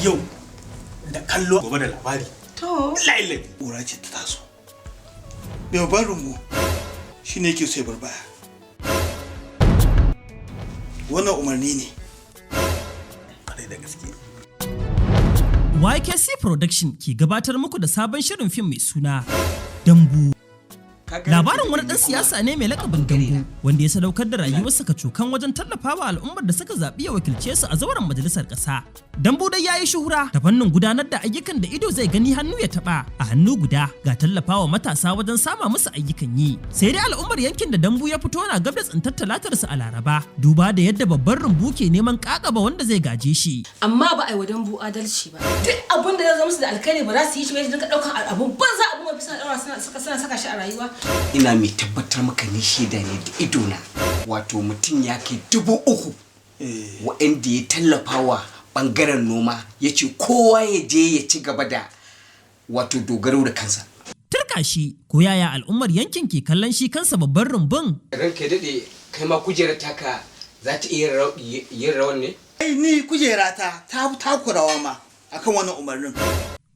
yau da kallo gobe da labari. To. Lailai. Ƙura ce ta taso. Mai babban rumbu shi ne yake so ya bar baya. Wannan umarni ne. Ƙwarai da gaske. YKC Production ke gabatar muku da sabon shirin fim mai suna Dambu. Labarin wani ɗan siyasa ne mai lakabin Dambu wanda ya sadaukar da rayuwarsa kacokan wajen tallafawa al'ummar da suka zaɓi ya wakilce su a zauren majalisar ƙasa. Dambu dai ya yi shuhura ta fannin gudanar da ayyukan da ido zai gani hannu ya taɓa, a hannu guda ga tallafawa matasa wajen sama musu ayyukan yi. Sai dai al'ummar yankin da Dambu ya fito na gab da tsintar talatarsa a Laraba, duba da yadda babban rumbu ke neman ƙaƙaba wanda zai gaje shi. Amma ba a yi wa Dambu adalci ba. Duk abin da zai zama musu da alkhairi ba za su yi shi ba, su dinga ɗaukan abun banza abun mafi suna saka shi a rayuwa. Ina mai tabbatar maka ni shaida ne da idona, wato mutum ya kai 3,000 waɗanda ya tallafawa ɓangaren noma, ya ce kowa ya je ya ci gaba da wato dogaro da kansa. Turka shi ko yaya al'ummar yankin ke kallon shi kansa babban rumbun? Ranka daɗe, kai ma kujerar taka za ta iya yin rawan ne? Ai ni kujerata ta takurawa ma akan wannan umarnin.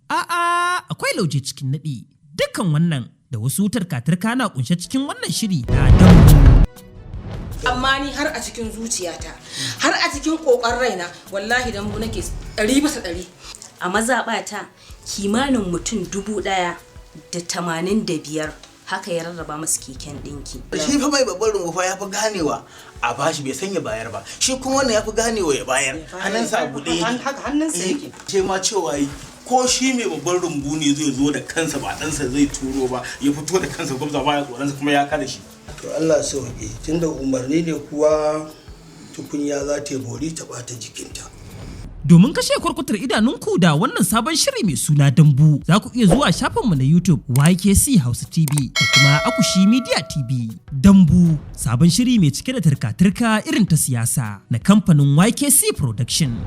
A'a, akwai lauje cikin naɗi. Dukkan wannan da wasu turka-turka na kunshe cikin wannan shiri na Dambu. Amma ni har a cikin zuciyata, har a cikin kokon raina, wallahi Dambu nake 100%. A mazaɓata kimanin mutum 1,085 haka ya rarraba masu keken ɗinki. Shi fa mai babban rumbu fa ya fi ganewa a bashi bai sanya bayar ba, shi kuma wannan ya fi ganewa ya bayar. Hannunsa a buɗe yake. Hannunsa yake. Sai ma cewa yi ko shi mai babban rumbu ne zai zo da kansa ba ɗansa zai turo ba, ya fito da kansa gwamza baya tsoronsa kuma ya kada shi. To Allah sauke, tunda umarni ne kuwa tukunya za ta yi bori ta ɓata jikinta. Domin kashe kwarkwatar idanunku da wannan sabon shiri mai suna Dambu, za ku iya zuwa shafinmu na YouTube YKC Hausa TV da kuma Akushi Media TV. Dambu, sabon shiri mai cike da turka-turka irin ta siyasa na kamfanin YKC Production.